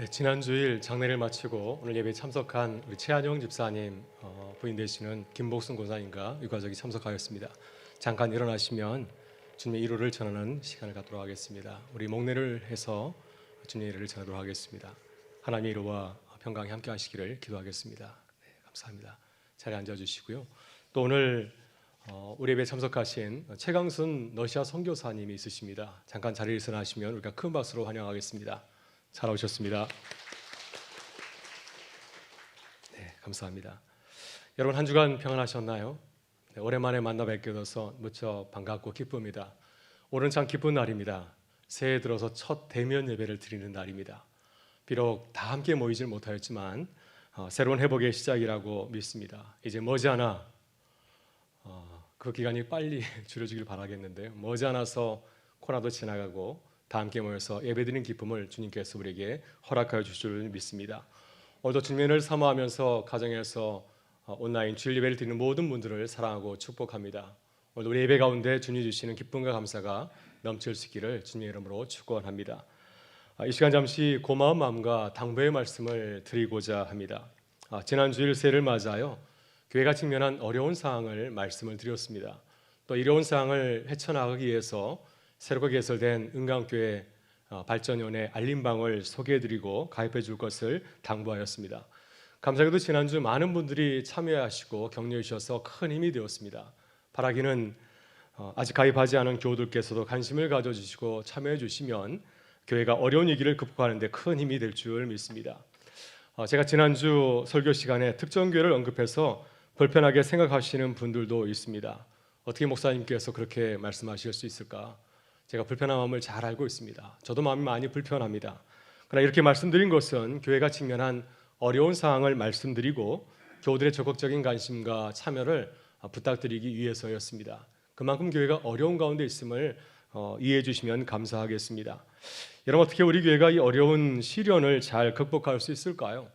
네, 지난 주일 장례를 마치고 오늘 예배에 참석한 우리 최한영 집사님 부인 되시는 김복순 권사님과 유가족이 참석하였습니다. 잠깐 일어나시면 주님의 위로를 전하는 시간을 갖도록 하겠습니다. 우리 목례를 해서 주님의 위로를 전하도록 하겠습니다. 하나님의 위로와 평강이 함께 하시기를 기도하겠습니다. 네, 감사합니다. 자리에 앉아주시고요. 또 오늘 우리 예배에 참석하신 최강순 러시아 선교사님이 있으십니다. 잠깐 자리에 일어나시면 우리가 큰 박수로 환영하겠습니다. 잘 오셨습니다. 네, 감사합니다. 여러분 한 주간 평안하셨나요? 네, 오랜만에 만나 뵙게 돼서 무척 반갑고 기쁩니다. 오늘은 참 기쁜 날입니다. 새해 들어서 첫 대면 예배를 드리는 날입니다. 비록 다 함께 모이질 못하였지만 새로운 회복의 시작이라고 믿습니다. 이제 머지않아 그 기간이 빨리 줄여지길 바라겠는데요. 머지않아서 코로나도 지나가고 다 함께 모여서 예배드리는 기쁨을 주님께서 우리에게 허락하여 주실 줄 믿습니다. 오늘도 주님을 사모하면서 가정에서 온라인 주일 예배를 드리는 모든 분들을 사랑하고 축복합니다. 오늘 우리 예배 가운데 주님 주시는 기쁨과 감사가 넘칠 수 있기를 주님의 이름으로 축원합니다. 이 시간 잠시 고마운 마음과 당부의 말씀을 드리고자 합니다. 지난 주일 새해를 맞아요. 교회가 직면한 어려운 상황을 말씀을 드렸습니다. 또 이런 상황을 헤쳐나가기 위해서 새롭게 개설된 은강교회 발전위원회 알림방을 소개해드리고 가입해 줄 것을 당부하였습니다. 감사하게도 지난주 많은 분들이 참여하시고 격려해 주셔서 큰 힘이 되었습니다. 바라기는 아직 가입하지 않은 교우들께서도 관심을 가져주시고 참여해 주시면 교회가 어려운 위기를 극복하는 데 큰 힘이 될 줄 믿습니다. 제가 지난주 설교 시간에 특정 교회를 언급해서 불편하게 생각하시는 분들도 있습니다. 어떻게 목사님께서 그렇게 말씀하실 수 있을까? 제가 불편한 마음을 잘 알고 있습니다. 저도 마음이 많이 불편합니다. 그러나 이렇게 말씀드린 것은 교회가 직면한 어려운 상황을 말씀드리고 교우들의 적극적인 관심과 참여를 부탁드리기 위해서였습니다. 그만큼 교회가 어려운 가운데 있음을 이해해 주시면 감사하겠습니다. 여러분, 어떻게 우리 교회가 이 어려운 시련을 잘 극복할 수 있을까요?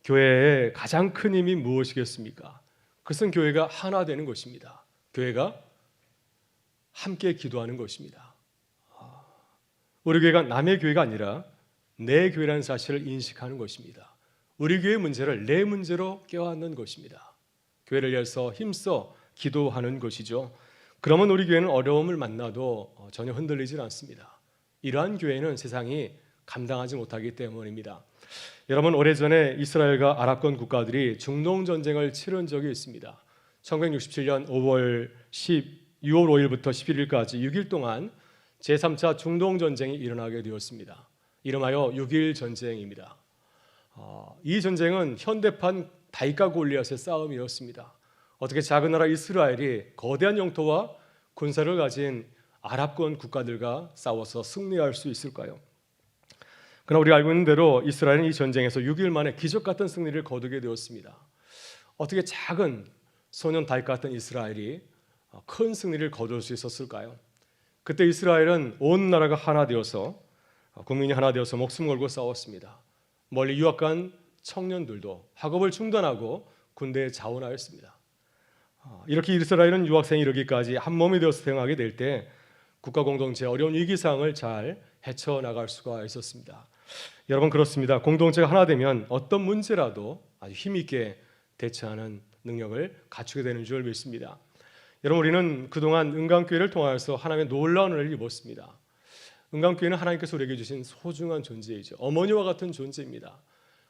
교회의 가장 큰 힘이 무엇이겠습니까? 그것은 교회가 하나 되는 것입니다. 교회가 함께 기도하는 것입니다. 우리 교회가 남의 교회가 아니라 내 교회라는 사실을 인식하는 것입니다. 우리 교회의 문제를 내 문제로 껴안는 것입니다. 교회를 위해서 힘써 기도하는 것이죠. 그러면 우리 교회는 어려움을 만나도 전혀 흔들리질 않습니다. 이러한 교회는 세상이 감당하지 못하기 때문입니다. 여러분, 오래전에 이스라엘과 아랍권 국가들이 중동 전쟁을 치른 적이 있습니다. 1967년 6월 5일부터 11일까지 6일 동안 제3차 중동 전쟁이 일어나게 되었습니다. 이름하여 6.1 전쟁입니다. 이 전쟁은 현대판 다윗과 골리앗의 싸움이었습니다. 어떻게 작은 나라 이스라엘이 거대한 영토와 군사를 가진 아랍권 국가들과 싸워서 승리할 수 있을까요? 그러나 우리가 알고 있는 대로 이스라엘은 이 전쟁에서 6일 만에 기적 같은 승리를 거두게 되었습니다. 어떻게 작은 소년 다윗 같은 이스라엘이 큰 승리를 거둘 수 있었을까요? 그때 이스라엘은 온 나라가 하나 되어서 국민이 하나 되어서 목숨 걸고 싸웠습니다. 멀리 유학 간 청년들도 학업을 중단하고 군대에 자원하였습니다. 이렇게 이스라엘은 유학생이 이르기까지 한 몸이 되어서 대응하게 될 때 국가 공동체의 어려운 위기 상황을 잘 헤쳐나갈 수가 있었습니다. 여러분, 그렇습니다. 공동체가 하나 되면 어떤 문제라도 아주 힘있게 대처하는 능력을 갖추게 되는 줄 믿습니다. 여러분, 우리는 그동안 은강교회를 통하여서 하나님의 놀라운 은혜를 입었습니다. 은강교회는 하나님께서 우리에게 주신 소중한 존재이죠. 어머니와 같은 존재입니다.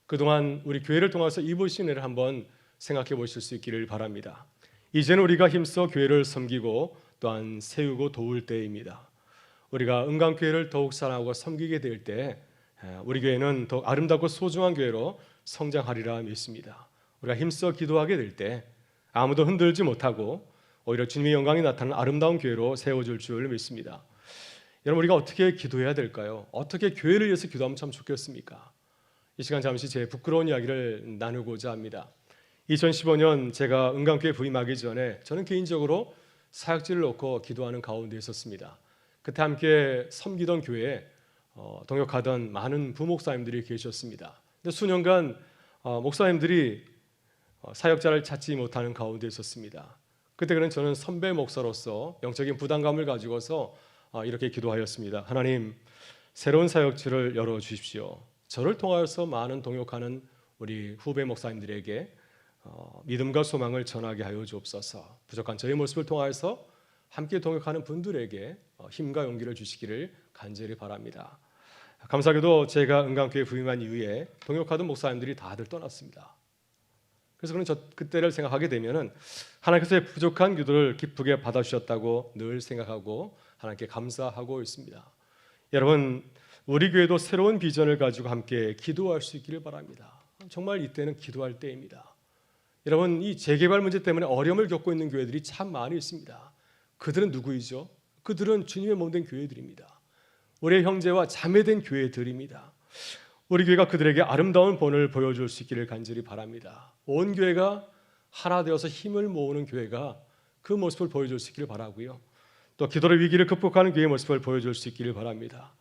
그동안 우리 교회를 통해서 입으신 은혜를 한번 생각해 보실 수 있기를 바랍니다. 이제는 우리가 힘써 교회를 섬기고 또한 세우고 도울 때입니다. 우리가 은강교회를 더욱 사랑하고 섬기게 될 때 우리 교회는 더 아름답고 소중한 교회로 성장하리라 믿습니다. 우리가 힘써 기도하게 될 때 아무도 흔들지 못하고 오히려 주님의 영광이 나타나는 아름다운 교회로 세워질 줄 믿습니다. 여러분, 우리가 어떻게 기도해야 될까요? 어떻게 교회를 위해서 기도하면 참 좋겠습니까? 이 시간 잠시 제 부끄러운 이야기를 나누고자 합니다. 2015년 제가 은강교회 부임하기 전에 저는 개인적으로 사역지를 놓고 기도하는 가운데 있었습니다. 그때 함께 섬기던 교회에 동역하던 많은 부목사님들이 계셨습니다. 근데 수년간 목사님들이 사역자를 찾지 못하는 가운데 있었습니다. 그때 그는 저는 선배 목사로서 영적인 부담감을 가지고서 이렇게 기도하였습니다. 하나님, 새로운 사역지를 열어주십시오. 저를 통하여서 많은 동역하는 우리 후배 목사님들에게 믿음과 소망을 전하게 하여 주옵소서. 부족한 저의 모습을 통하여서 함께 동역하는 분들에게 힘과 용기를 주시기를 간절히 바랍니다. 감사하게도 제가 은강교회 부임한 이후에 동역하던 목사님들이 다들 떠났습니다. 그래서 저는 그때를 생각하게 되면은 하나님께서의 부족한 기도를 기쁘게 받아주셨다고 늘 생각하고 하나님께 감사하고 있습니다. 여러분, 우리 교회도 새로운 비전을 가지고 함께 기도할 수 있기를 바랍니다. 정말 이때는 기도할 때입니다. 여러분, 이 재개발 문제 때문에 어려움을 겪고 있는 교회들이 참 많이 있습니다. 그들은 누구이죠? 그들은 주님의 몸된 교회들입니다. 우리의 형제와 자매된 교회들입니다. 우리 교회가 그들에게 아름다운 본을 보여줄 수 있기를 간절히 바랍니다. 온 교회가 하나 되어서 힘을 모으는 교회가 그 모습을 보여줄 수 있기를 바라고요. 또 기도의 위기를 극복하는 교회의 모습을 보여줄 수 있기를 바랍니다.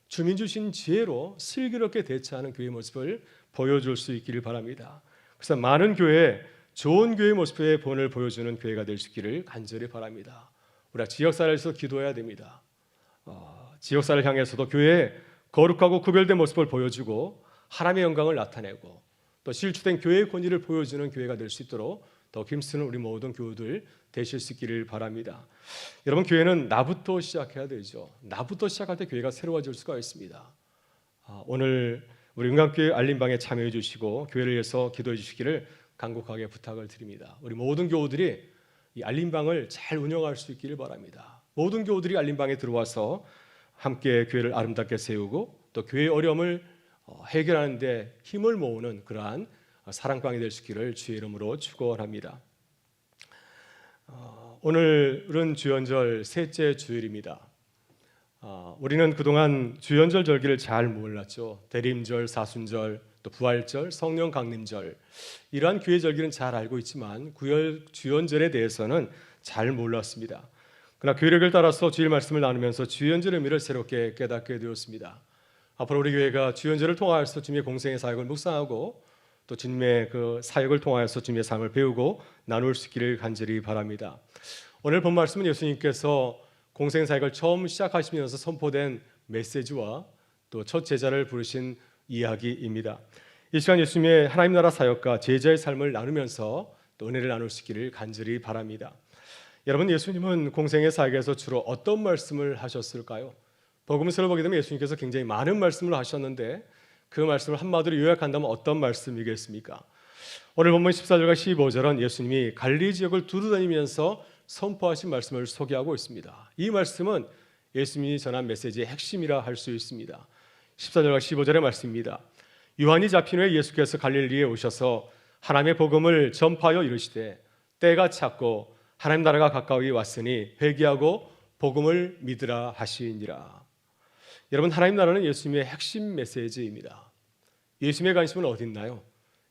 주님 주신 지혜로 슬기롭게 대처하는 교회의 모습을 보여줄 수 있기를 바랍니다. 그래서 많은 교회에 좋은 교회의 모습의 본을 보여주는 교회가 될 수 있기를 간절히 바랍니다. 우리가 지역사회에서 기도해야 됩니다. 지역사회를 향해서도 교회의 거룩하고 구별된 모습을 보여주고 하나님의 영광을 나타내고 또 실추된 교회의 권위를 보여주는 교회가 될 수 있도록 더 힘쓰는 우리 모든 교우들 되실 수 있기를 바랍니다. 여러분, 교회는 나부터 시작해야 되죠. 나부터 시작할 때 교회가 새로워질 수가 있습니다. 오늘 우리 은강교회 알림방에 참여해 주시고 교회를 위해서 기도해 주시기를 간곡하게 부탁을 드립니다. 우리 모든 교우들이 이 알림방을 잘 운영할 수 있기를 바랍니다. 모든 교우들이 알림방에 들어와서 함께 교회를 아름답게 세우고 또 교회의 어려움을 해결하는 데 힘을 모으는 그러한 사랑방이 될 수 있기를 주의 이름으로 축원합니다. 오늘은 주연절 셋째 주일입니다. 우리는 그동안 주연절 절기를 잘 몰랐죠. 대림절, 사순절, 또 부활절, 성령 강림절, 이러한 교회 절기는 잘 알고 있지만 주연절에 대해서는 잘 몰랐습니다. 그러나 교회를 따라서 주일 말씀을 나누면서 주연절의 의미를 새롭게 깨닫게 되었습니다. 앞으로 우리 교회가 주연절을 통하여서 주님의 공생의 사역을 묵상하고 또 주님의 그 사역을 통하여서 주님의 삶을 배우고 나눌 수 있기를 간절히 바랍니다. 오늘 본 말씀은 예수님께서 공생 사역을 처음 시작하시면서 선포된 메시지와 또 첫 제자를 부르신 이야기입니다. 이 시간 예수님의 하나님 나라 사역과 제자의 삶을 나누면서 또 은혜를 나눌 수 있기를 간절히 바랍니다. 여러분, 예수님은 공생의 사역에서 주로 어떤 말씀을 하셨을까요? 복음서를 보게 되면 예수님께서 굉장히 많은 말씀을 하셨는데 그 말씀을 한마디로 요약한다면 어떤 말씀이겠습니까? 오늘 본문 14절과 15절은 예수님이 갈릴리 지역을 두루다니면서 선포하신 말씀을 소개하고 있습니다. 이 말씀은 예수님이 전한 메시지의 핵심이라 할 수 있습니다. 14절과 15절의 말씀입니다. 요한이 잡힌 후에 예수께서 갈릴리에 오셔서 하나님의 복음을 전파하여 이르시되 때가 찼고 하나님 나라가 가까이 왔으니 회개하고 복음을 믿으라 하시니라. 여러분, 하나님 나라는 예수님의 핵심 메시지입니다. 예수님의 관심은 어디 있나요?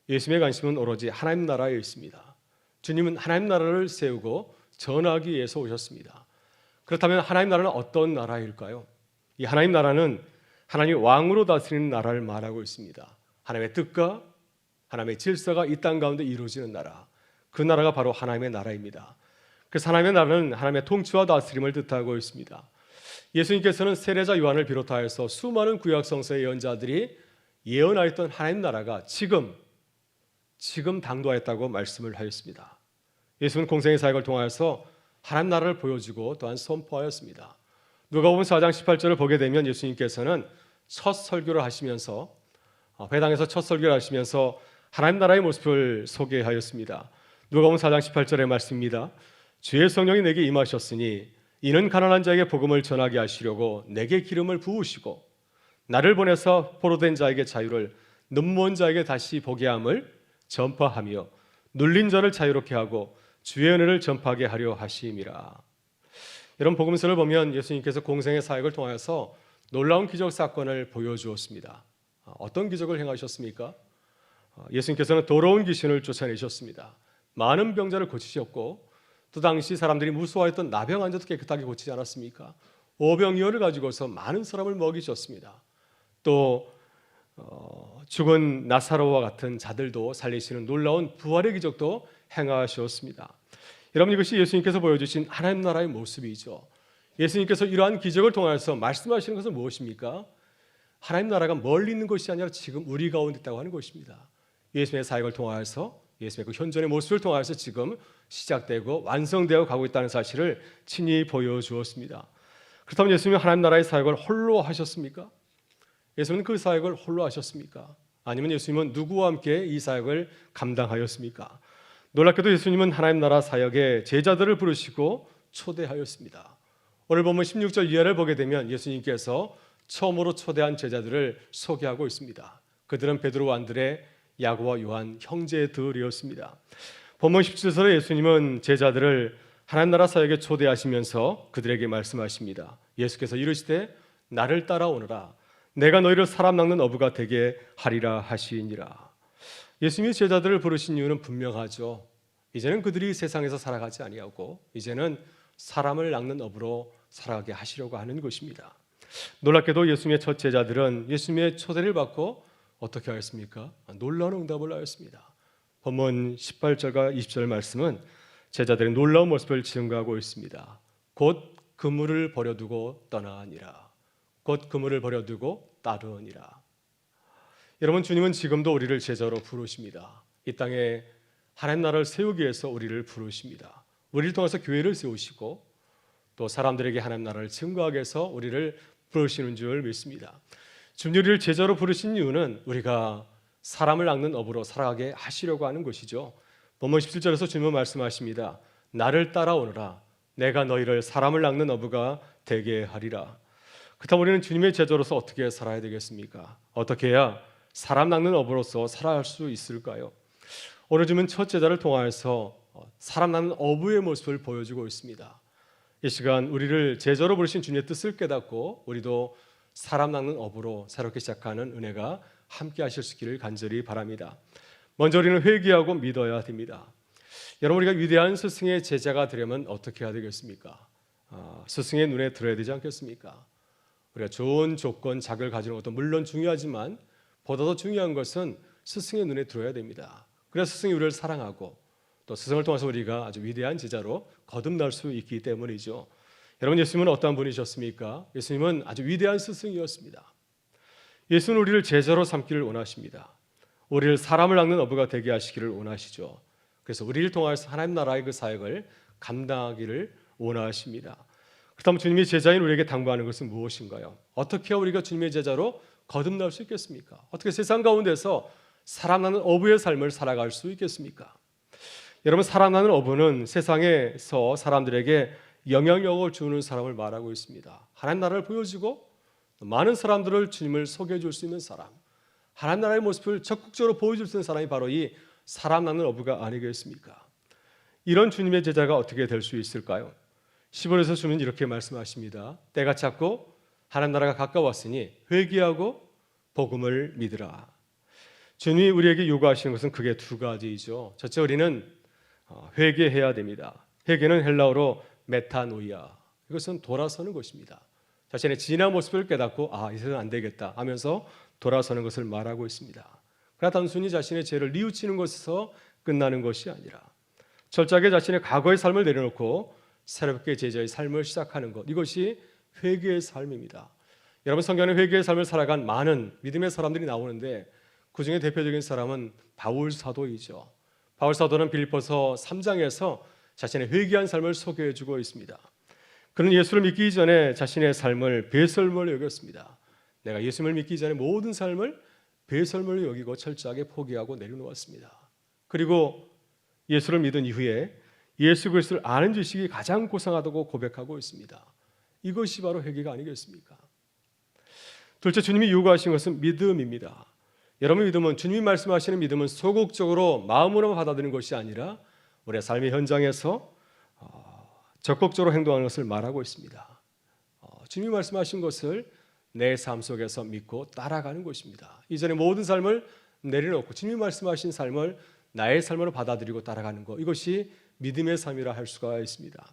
예수님의 관심은 오로지 하나님 나라에 있습니다. 주님은 하나님 나라를 세우고 전하기 위해서 오셨습니다. 그렇다면 하나님 나라는 어떤 나라일까요? 이 하나님 나라는 하나님 왕으로 다스리는 나라를 말하고 있습니다. 하나님의 뜻과 하나님의 질서가 이 땅 가운데 이루어지는 나라, 그 나라가 바로 하나님의 나라입니다. 그래서 하나님의 나라는 하나님의 통치와 다스림을 뜻하고 있습니다. 예수님께서는 세례자 요한을 비롯하여서 수많은 구약 성서의 예언자들이 예언하였던 하나님 나라가 지금 당도하였다고 말씀을 하였습니다. 예수는 공생의 사역을 통하여서 하나님 나라를 보여주고 또한 선포하였습니다. 누가복음 4장 18절을 보게 되면 예수님께서는 첫 설교를 하시면서 회당에서 첫 설교를 하시면서 하나님 나라의 모습을 소개하였습니다. 누가복음 4장 18절의 말씀입니다. 주의 성령이 내게 임하셨으니 이는 가난한 자에게 복음을 전하게 하시려고 내게 기름을 부으시고 나를 보내서 포로된 자에게 자유를, 눈먼 자에게 다시 보게 함을 전파하며 눌린 자를 자유롭게 하고 주의 은혜를 전파하게 하려 하심이라. 여러분, 복음서를 보면 예수님께서 공생의 사역을 통해서 놀라운 기적 사건을 보여주었습니다. 어떤 기적을 행하셨습니까? 예수님께서는 더러운 귀신을 쫓아내셨습니다. 많은 병자를 고치셨고 또 당시 사람들이 무서워했던 나병 환자도 깨끗하게 고치지 않았습니까? 오병이어를 가지고서 많은 사람을 먹이셨습니다. 또 죽은 나사로와 같은 자들도 살리시는 놀라운 부활의 기적도 행하셨습니다. 여러분, 이것이 예수님께서 보여주신 하나님 나라의 모습이죠. 예수님께서 이러한 기적을 통해서 말씀하시는 것은 무엇입니까? 하나님 나라가 멀리 있는 것이 아니라 지금 우리 가운데 있다고 하는 것입니다. 예수님의 사역을 통하여서 예수님의 그 현존의 모습을 통하여서 지금 시작되고 완성되어 가고 있다는 사실을 친히 보여주었습니다. 그렇다면 예수님이 하나님 나라의 사역을 홀로 하셨습니까? 예수님은 그 사역을 홀로 하셨습니까? 아니면 예수님은 누구와 함께 이 사역을 감당하였습니까? 놀랍게도 예수님은 하나님 나라 사역에 제자들을 부르시고 초대하였습니다. 오늘 보면 16절 이하를 보게 되면 예수님께서 처음으로 초대한 제자들을 소개하고 있습니다. 그들은 베드로와 안드레, 야고보와 요한 형제들이었습니다. 본문 17절에 예수님은 제자들을 하나님 나라 사역에 초대하시면서 그들에게 말씀하십니다. 예수께서 이르시되 나를 따라오너라 내가 너희를 사람 낚는 어부가 되게 하리라 하시니라. 예수님이 제자들을 부르신 이유는 분명하죠. 이제는 그들이 세상에서 살아가지 아니하고 이제는 사람을 낚는 어부로 살아가게 하시려고 하는 것입니다. 놀랍게도 예수님의 첫 제자들은 예수님의 초대를 받고 어떻게 하였습니까? 놀라운 응답을 하였습니다. 본문 18절과 20절 말씀은 제자들의 놀라운 모습을 증거하고 있습니다. 곧 그물을 버려두고 떠나니라. 곧 그물을 버려두고 따르니라. 여러분, 주님은 지금도 우리를 제자로 부르십니다. 이 땅에 하나님 나라를 세우기 위해서 우리를 부르십니다. 우리를 통해서 교회를 세우시고 또 사람들에게 하나님 나라를 증거하기 위해서 우리를 부르시는 줄 믿습니다. 주님 우리를 제자로 부르신 이유는 우리가 사람을 낚는 업으로 살아가게 하시려고 하는 것이죠. 본문 17절에서 주님은 말씀하십니다. 나를 따라오너라 내가 너희를 사람을 낚는 어부가 되게 하리라. 그렇다면 우리는 주님의 제자로서 어떻게 살아야 되겠습니까? 어떻게 해야 사람 낚는 어부로서 살아갈 수 있을까요? 오늘 주님은 첫 제자를 통하여서 사람 낚는 어부의 모습을 보여주고 있습니다. 이 시간 우리를 제자로 부르신 주님의 뜻을 깨닫고 우리도 사람 낚는 어부로 새롭게 시작하는 은혜가 함께 하실 수 있기를 간절히 바랍니다. 먼저 우리는 회개하고 믿어야 됩니다. 여러분, 우리가 위대한 스승의 제자가 되려면 어떻게 해야 되겠습니까? 스승의 눈에 들어야 되지 않겠습니까? 우리가 좋은 조건, 자격을 가지는 것도 물론 중요하지만 보다 더 중요한 것은 스승의 눈에 들어야 됩니다. 그래서 스승이 우리를 사랑하고 또 스승을 통해서 우리가 아주 위대한 제자로 거듭날 수 있기 때문이죠. 여러분, 예수님은 어떠한 분이셨습니까? 예수님은 아주 위대한 스승이었습니다. 예수는 우리를 제자로 삼기를 원하십니다. 우리를 사람을 낚는 어부가 되게 하시기를 원하시죠. 그래서 우리를 통하여서 하나님 나라의 그 사역을 감당하기를 원하십니다. 그렇다면 주님의 제자인 우리에게 당부하는 것은 무엇인가요? 어떻게 우리가 주님의 제자로 거듭날 수 있겠습니까? 어떻게 세상 가운데서 사람 낚는 어부의 삶을 살아갈 수 있겠습니까? 여러분, 사람 낚는 어부는 세상에서 사람들에게 영향력을 주는 사람을 말하고 있습니다. 하나님 나라를 보여주고 많은 사람들을 주님을 소개해 줄 수 있는 사람, 하나님 나라의 모습을 적극적으로 보여줄 수 있는 사람이 바로 이 사람 낚는 어부가 아니겠습니까? 이런 주님의 제자가 어떻게 될 수 있을까요? 10월에서 주님은 이렇게 말씀하십니다. 때가 찼고 하나님 나라가 가까웠으니 회개하고 복음을 믿으라. 주님이 우리에게 요구하시는 것은 크게 두 가지이죠. 첫째, 우리는 회개해야 됩니다. 회개는 헬라어로 메타노이아, 이것은 돌아서는 것입니다. 자신의 진한 모습을 깨닫고 이제는 안 되겠다 하면서 돌아서는 것을 말하고 있습니다. 그러나 단순히 자신의 죄를 뉘우치는 것에서 끝나는 것이 아니라 철저하게 자신의 과거의 삶을 내려놓고 새롭게 제자의 삶을 시작하는 것, 이것이 회개의 삶입니다. 여러분, 성경에 회개의 삶을 살아간 많은 믿음의 사람들이 나오는데 그 중에 대표적인 사람은 바울 사도이죠. 바울 사도는 빌립보서 3장에서 자신의 회개한 삶을 소개해주고 있습니다. 그는 예수를 믿기 전에 자신의 삶을 배설물로 여겼습니다. 내가 예수를 믿기 전에 모든 삶을 배설물로 여기고 철저하게 포기하고 내려놓았습니다. 그리고 예수를 믿은 이후에 예수 그리스도를 아는 지식이 가장 고상하다고 고백하고 있습니다. 이것이 바로 회개가 아니겠습니까? 둘째, 주님이 요구하신 것은 믿음입니다. 여러분, 믿음은, 주님이 말씀하시는 믿음은 소극적으로 마음으로만 받아들이는 것이 아니라 우리의 삶의 현장에서 적극적으로 행동하는 것을 말하고 있습니다. 주님이 말씀하신 것을 내 삶 속에서 믿고 따라가는 것입니다. 이전의 모든 삶을 내려놓고 주님이 말씀하신 삶을 나의 삶으로 받아들이고 따라가는 것, 이것이 믿음의 삶이라 할 수가 있습니다.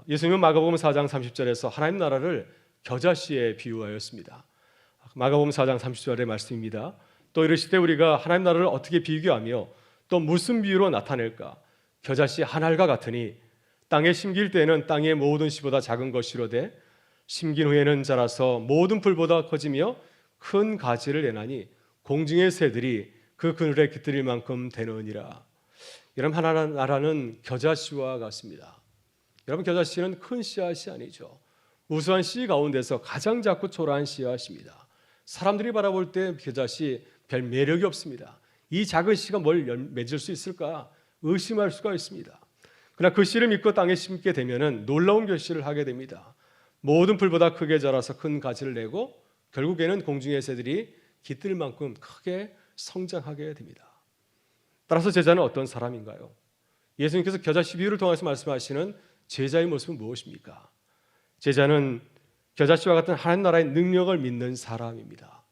예수님은 마가복음 4장 30절에서 하나님 나라를 겨자씨에 비유하였습니다. 마가복음 4장 30절의 말씀입니다. 또 이르시되 우리가 하나님 나라를 어떻게 비교하며 또 무슨 비유로 나타낼까? 겨자씨 한 알과 같으니 땅에 심길 때에는 땅의 모든 씨보다 작은 것이로되 심긴 후에는 자라서 모든 풀보다 커지며 큰 가지를 내나니 공중의 새들이 그 그늘에 깃들일 만큼 되느니라. 여러분, 하나님 나라는 겨자씨와 같습니다. 여러분, 겨자씨는 큰 씨앗이 아니죠. 우수한 씨 가운데서 가장 작고 초라한 씨앗입니다. 사람들이 바라볼 때 겨자씨 별 매력이 없습니다. 이 작은 씨가 뭘 맺을 수 있을까 의심할 수가 있습니다. 그러나 그 씨를 믿고 땅에 심게 되면은 놀라운 결실을 하게 됩니다. 모든 풀보다 크게 자라서 큰 가지를 내고 결국에는 공중의 새들이 깃들 만큼 크게 성장하게 됩니다. 따라서 제자는 어떤 사람인가요? 예수님께서 겨자씨 비유를 통해서 말씀하시는 제자의 모습은 무엇입니까? 제자는 겨자씨와 같은 하나님 나라의 능력을 믿는 사람입니다.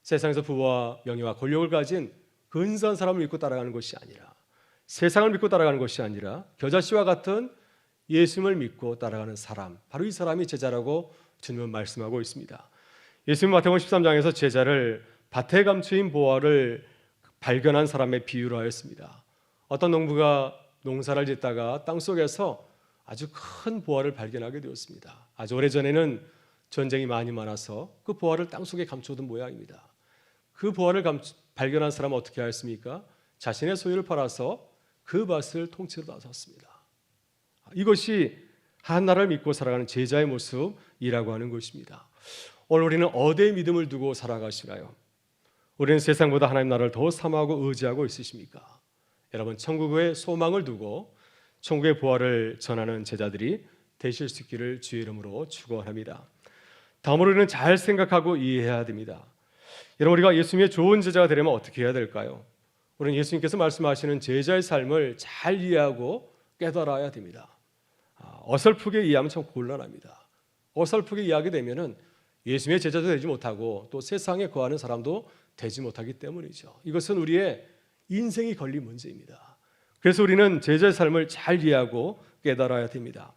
세상에서 부와 명예와 권력을 가진 근사한 사람을 믿고 따라가는 것이 아니라, 세상을 믿고 따라가는 것이 아니라 겨자씨와 같은 예수님을 믿고 따라가는 사람, 바로 이 사람이 제자라고 주님은 말씀하고 있습니다. 예수님 마태복음 13장에서 제자를 밭에 감추인 보화를 발견한 사람의 비유로 하였습니다. 어떤 농부가 농사를 짓다가 땅속에서 아주 큰 보화를 발견하게 되었습니다. 아주 오래전에는 전쟁이 많이 많아서 그 보화를 땅속에 감춰둔 모양입니다. 그 보화를 발견한 사람은 어떻게 하였습니까? 자신의 소유를 팔아서 그 밭을 통째로 나섰습니다. 이것이 한 나라를 믿고 살아가는 제자의 모습이라고 하는 것입니다. 오늘 우리는 어디에 믿음을 두고 살아가시나요? 우리는 세상보다 하나님 나라를 더 사모하고 의지하고 있으십니까? 여러분, 천국의 소망을 두고 천국의 보화를 전하는 제자들이 되실 수 있기를 주의 이름으로 축원합니다. 다음으로 우리는 잘 생각하고 이해해야 됩니다. 여러분, 우리가 예수님의 좋은 제자가 되려면 어떻게 해야 될까요? 우리는 예수님께서 말씀하시는 제자의 삶을 잘 이해하고 깨달아야 됩니다. 어설프게 이해하면 참 곤란합니다. 어설프게 이해하게 되면은 예수님의 제자도 되지 못하고 또 세상에 거하는 사람도 되지 못하기 때문이죠. 이것은 우리의 인생이 걸린 문제입니다. 그래서 우리는 제자의 삶을 잘 이해하고 깨달아야 됩니다.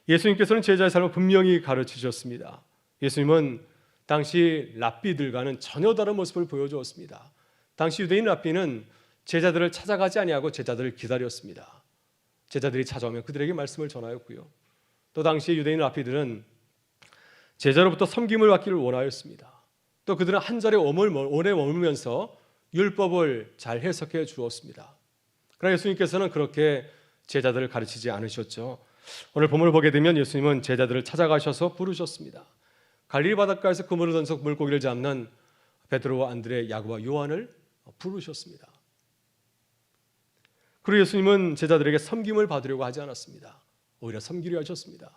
예수님께서는 제자의 삶을 분명히 가르치셨습니다. 예수님은 당시 랍비들과는 전혀 다른 모습을 보여주었습니다. 당시 유대인 랍비는 제자들을 찾아가지 아니하고 제자들을 기다렸습니다. 제자들이 찾아오면 그들에게 말씀을 전하였고요. 또 당시 유대인 랍비들은 제자로부터 섬김을 받기를 원하였습니다. 또 그들은 한 자리에 오래 머물면서 율법을 잘 해석해 주었습니다. 그러나 예수님께서는 그렇게 제자들을 가르치지 않으셨죠. 오늘 본문을 보게 되면 예수님은 제자들을 찾아가셔서 부르셨습니다. 갈릴리 바닷가에서 그물을 던져 물고기를 잡는 베드로와 안드레, 야고보와 요한을 부르셨습니다. 그리고 예수님은 제자들에게 섬김을 받으려고 하지 않았습니다. 오히려 섬기려 하셨습니다.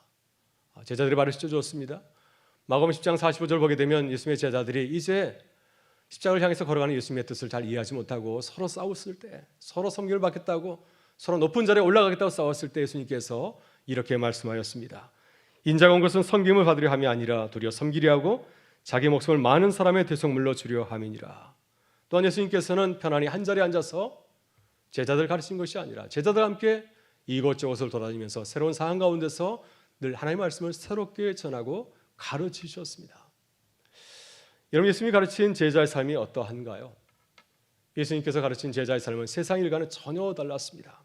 제자들이 가르쳐 주었습니다. 마가복음 10장 45절 보게 되면 예수님의 제자들이 이제 십자가를 향해서 걸어가는 예수님의 뜻을 잘 이해하지 못하고 서로 싸웠을 때, 서로 섬김을 받겠다고 서로 높은 자리에 올라가겠다고 싸웠을 때 예수님께서 이렇게 말씀하였습니다. 인자가 온 것은 섬김을 받으려 함이 아니라 도리어 섬기려 하고 자기 목숨을 많은 사람의 대속물로 주려 함이니라. 또한 예수님께서는 편안히 한 자리에 앉아서 제자들 가르친 것이 아니라 제자들과 함께 이곳저곳을 돌아다니면서 새로운 상황 가운데서 늘 하나님의 말씀을 새롭게 전하고 가르치셨습니다. 여러분, 예수님이 가르친 제자의 삶이 어떠한가요? 예수님께서 가르친 제자의 삶은 세상 일과는 전혀 달랐습니다.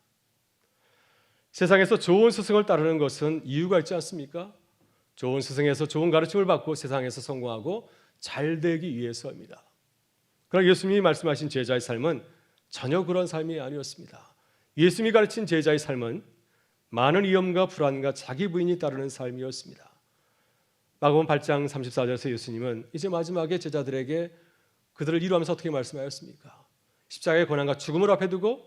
세상에서 좋은 스승을 따르는 것은 이유가 있지 않습니까? 좋은 스승에서 좋은 가르침을 받고 세상에서 성공하고 잘 되기 위해서입니다. 그러나 예수님이 말씀하신 제자의 삶은 전혀 그런 삶이 아니었습니다. 예수님이 가르친 제자의 삶은 많은 위험과 불안과 자기 부인이 따르는 삶이었습니다. 마가복음 8장 34절에서 예수님은 이제 마지막에 제자들에게 그들을 위로하면서 어떻게 말씀하였습니까? 십자가의 고난과 죽음을 앞에 두고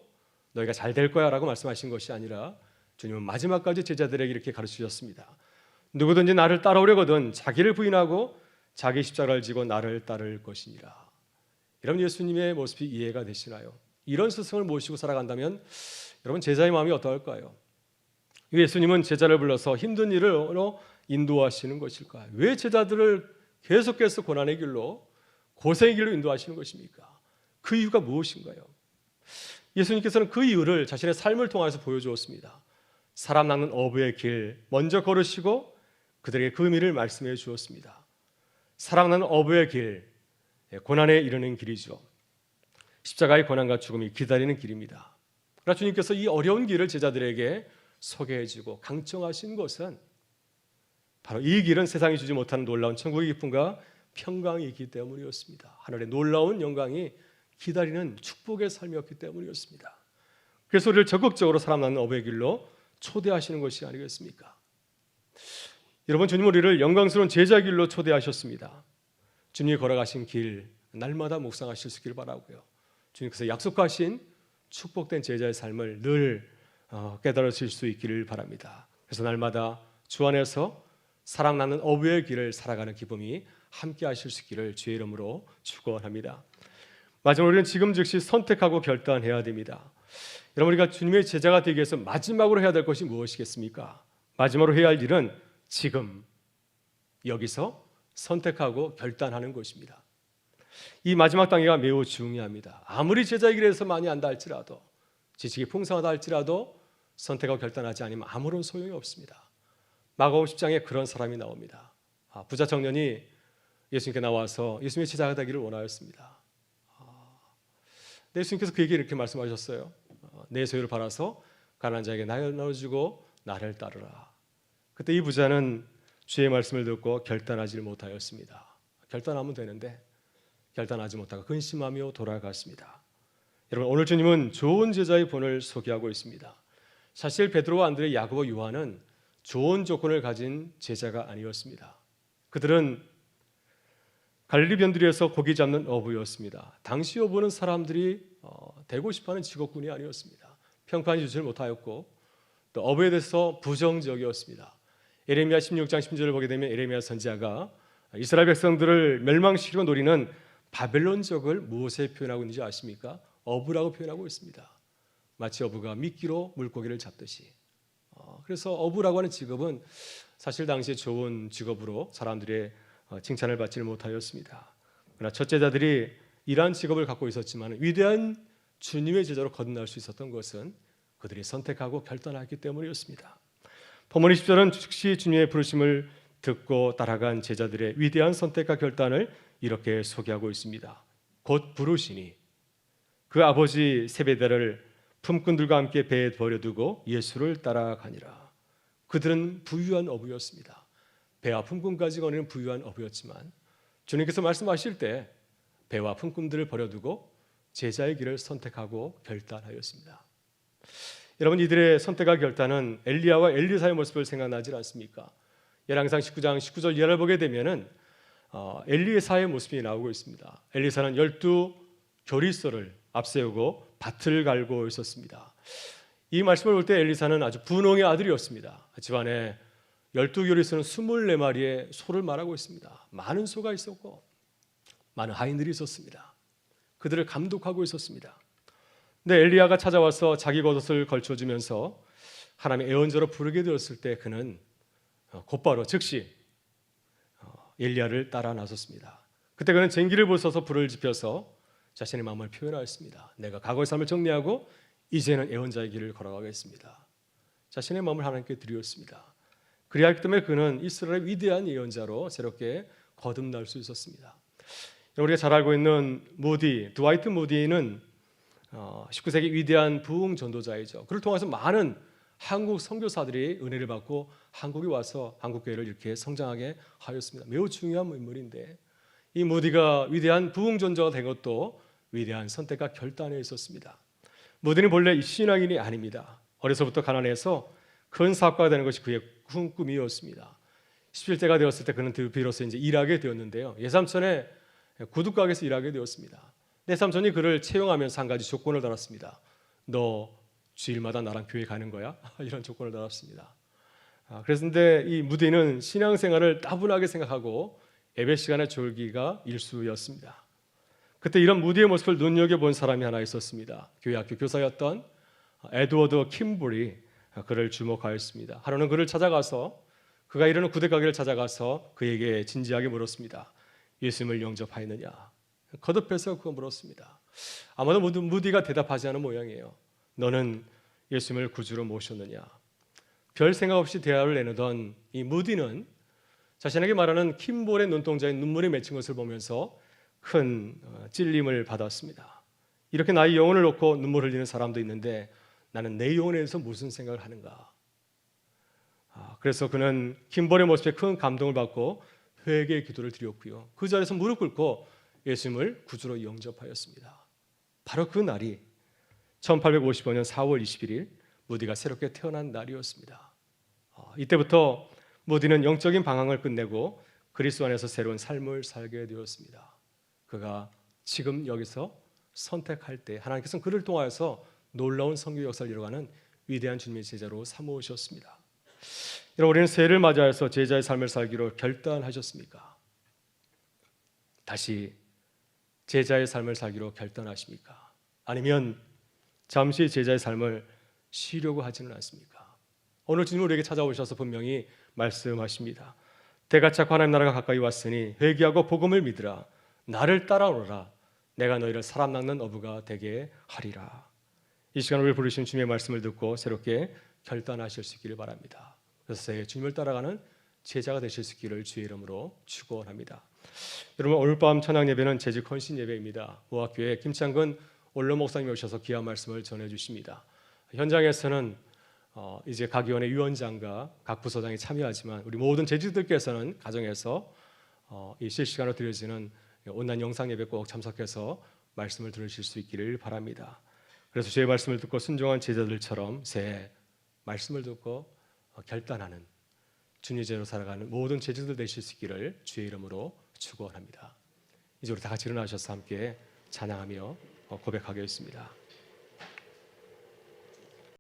너희가 잘 될 거야 라고 말씀하신 것이 아니라 주님은 마지막까지 제자들에게 이렇게 가르치셨습니다. 누구든지 나를 따라오려거든 자기를 부인하고 자기 십자가를 지고 나를 따를 것이니라. 이런 예수님의 모습이 이해가 되시나요? 이런 스승을 모시고 살아간다면 여러분, 제자의 마음이 어떠할까요? 예수님은 제자를 불러서 힘든 일로 인도하시는 것일까요? 왜 제자들을 계속해서 고난의 길로, 고생의 길로 인도하시는 것입니까? 그 이유가 무엇인가요? 예수님께서는 그 이유를 자신의 삶을 통해서 보여주었습니다. 사람 낚는 어부의 길 먼저 걸으시고 그들에게 그 의미를 말씀해 주었습니다. 사람 낚는 어부의 길, 고난에 이르는 길이죠. 십자가의 고난과 죽음이 기다리는 길입니다. 그러나 주님께서 이 어려운 길을 제자들에게 소개해주고 강청하신 것은 바로 이 길은 세상이 주지 못하는 놀라운 천국의 기쁨과 평강이 있기 때문이었습니다. 하늘의 놀라운 영광이 기다리는 축복의 삶이었기 때문이었습니다. 그래서 우리를 적극적으로 사람 낳는 어부의 길로 초대하시는 것이 아니겠습니까? 여러분, 주님 우리를 영광스러운 제자 길로 초대하셨습니다. 주님이 걸어가신 길 날마다 묵상하실 수 있기를 바라고요. 주님께서 약속하신 축복된 제자의 삶을 늘 깨달으실 수 있기를 바랍니다. 그래서 날마다 주 안에서 사랑 나는 어부의 길을 살아가는 기쁨이 함께 하실 수 있기를 주의 이름으로 축원합니다. 마지막으로 우리는 지금 즉시 선택하고 결단해야 됩니다. 여러분, 우리가 주님의 제자가 되기 위해서 마지막으로 해야 될 것이 무엇이겠습니까? 마지막으로 해야 할 일은 지금 여기서 선택하고 결단하는 것입니다. 이 마지막 단계가 매우 중요합니다. 아무리 제자의 길에서 많이 안다 할지라도, 지식이 풍성하다 할지라도 선택하고 결단하지 않으면 아무런 소용이 없습니다. 마가복음 10장에 그런 사람이 나옵니다. 부자 청년이 예수님께 나와서 예수님의 제자가 되기를 원하였습니다. 예수님께서 그에게 이렇게 말씀하셨어요. 내 소유를 팔아서 가난한 자에게 나눠주고 나를 따르라. 그때 이 부자는 주의 말씀을 듣고 결단하지 못하였습니다. 결단하면 되는데 결단하지 못하고 근심하며 돌아갔습니다. 여러분, 오늘 주님은 좋은 제자의 본을 소개하고 있습니다. 사실 베드로와 안드레, 야고보, 요한은 좋은 조건을 가진 제자가 아니었습니다. 그들은 갈릴리 변두리에서 고기 잡는 어부였습니다. 당시 어부는 사람들이 되고 싶어하는 직업군이 아니었습니다. 평판이 주지를 못하였고 또 어부에 대해서 부정적이었습니다. 에레미야 16장 10절을 보게 되면 에레미야 선지자가 이스라엘 백성들을 멸망시키고 노리는 바벨론적을 무엇에 표현하고 있는지 아십니까? 어부라고 표현하고 있습니다. 마치 어부가 미끼로 물고기를 잡듯이. 그래서 어부라고 하는 직업은 사실 당시에 좋은 직업으로 사람들의 칭찬을 받지를 못하였습니다. 그러나 첫 제자들이 이러한 직업을 갖고 있었지만 위대한 주님의 제자로 거듭날 수 있었던 것은 그들이 선택하고 결단하기 때문이었습니다. 본문 20절은 즉시 주님의 부르심을 듣고 따라간 제자들의 위대한 선택과 결단을 이렇게 소개하고 있습니다. 곧 부르시니 그 아버지 세베대를 품꾼들과 함께 배에 버려두고 예수를 따라가니라. 그들은 부유한 어부였습니다. 배와 품꾼까지 거니는 부유한 어부였지만 주님께서 말씀하실 때 배와 품꾼들을 버려두고 제자의 길을 선택하고 결단하였습니다. 여러분, 이들의 선택과 결단은 엘리야와 엘리사의 모습을 생각나지 않습니까? 열왕기상 19장 19절 이하를 보게 되면은 엘리사의 모습이 나오고 있습니다. 엘리사는 12 교리서를 앞세우고 밭을 갈고 있었습니다. 이 말씀을 볼 때 엘리사는 아주 분홍의 아들이었습니다. 집안에 12교리서는 24마리의 소를 말하고 있습니다. 많은 소가 있었고 많은 하인들이 있었습니다. 그들을 감독하고 있었습니다. 근데 엘리야가 찾아와서 자기 겉옷을 걸쳐주면서 하나님의 예언자로 부르게 되었을 때 그는 곧바로 즉시 엘리야를 따라 나섰습니다. 그때 그는 쟁기를 벗어서 불을 지펴서 자신의 마음을 표현하였습니다. 내가 과거의 삶을 정리하고 이제는 예언자의 길을 걸어가겠습니다. 자신의 마음을 하나님께 드렸습니다. 그리하기 때문에 그는 이스라엘의 위대한 예언자로 새롭게 거듭날 수 있었습니다. 우리가 잘 알고 있는 무디, 드와이트 무디는 19세기 위대한 부흥 전도자이죠. 그를 통해서 많은 한국 선교사들이 은혜를 받고 한국에 와서 한국교회를 이렇게 성장하게 하였습니다. 매우 중요한 인물인데 이 무디가 위대한 부흥 전도자가 된 것도 위대한 선택과 결단에 있었습니다. 무디는 본래 신앙인이 아닙니다. 어려서부터 가난해서 큰 사업가가 되는 것이 그의 꿈이었습니다. 17세가 되었을 때 그는 비로소 이제 일하게 되었는데요. 예삼촌의 구두가게에서 일하게 되었습니다. 예삼촌이 그를 채용하면서 한 가지 조건을 달았습니다. 너 주일마다 나랑 교회 가는 거야? 이런 조건을 달았습니다. 그랬는데 이 무디는 신앙생활을 따분하게 생각하고 예배 시간의 졸기가 일수였습니다. 그때 이런 무디의 모습을 눈여겨본 사람이 하나 있었습니다. 교회 학교 교사였던 에드워드 킴블이 그를 주목하였습니다. 하루는 그를 찾아가서 그가 일하는 구두가게를 찾아가서 그에게 진지하게 물었습니다. 예수님을 영접하였느냐? 거듭해서 그거 물었습니다. 아마도 무디가 대답하지 않은 모양이에요. 너는 예수님을 구주로 모셨느냐? 별 생각 없이 대화를 나누던 이 무디는 자신에게 말하는 킴볼의 눈동자에 눈물이 맺힌 것을 보면서 큰 찔림을 받았습니다. 이렇게 나의 영혼을 놓고 눈물 흘리는 사람도 있는데 나는 내 영혼에 대해서 무슨 생각을 하는가? 그래서 그는 킴볼의 모습에 큰 감동을 받고 회개의 기도를 드렸고요. 그 자리에서 무릎 꿇고 예수님을 구주로 영접하였습니다. 바로 그 날이 1855년 4월 21일 무디가 새롭게 태어난 날이었습니다. 이때부터 무디는 영적인 방황을 끝내고 그리스도 안에서 새로운 삶을 살게 되었습니다. 그가 지금 여기서 선택할 때 하나님께서는 그를 통하여서 놀라운 선교 역사를 이뤄가는 위대한 주님의 제자로 삼으셨습니다. 여러분, 우리는 새해를 맞이해서 제자의 삶을 살기로 결단하셨습니까? 다시 제자의 삶을 살기로 결단하십니까? 아니면 잠시 제자의 삶을 쉬려고 하지는 않습니까? 오늘 주님 우리에게 찾아오셔서 분명히 말씀하십니다. 때가 차고 하나님 나라가 가까이 왔으니 회개하고 복음을 믿으라. 나를 따라오라. 내가 너희를 사람 낚는 어부가 되게 하리라. 이 시간 우리를 부르신 주님의 말씀을 듣고 새롭게 결단하실 수 있기를 바랍니다. 그래서 주님을 따라가는 제자가 되실 수 있기를 주의 이름으로 축원합니다. 여러분, 오늘 밤 찬양 예배는 재직 헌신 예배입니다. 모학교에 김창근 원로 목사님이 오셔서 귀한 말씀을 전해주십니다. 현장에서는 이제 각 위원회 위원장과 각 부서장이 참여하지만 우리 모든 재직들께서는 가정에서 이 실시간으로 드려지는 온라인 영상 예배 꼭 참석해서 말씀을 들으실 수 있기를 바랍니다. 그래서 주의 말씀을 듣고 순종한 제자들처럼 새 말씀을 듣고 결단하는 주님의 제자로 살아가는 모든 제자들 되실 수 있기를 주의 이름으로 축원합니다. 이제 우리 다 같이 일어나셔서 함께 찬양하며 고백하겠습니다.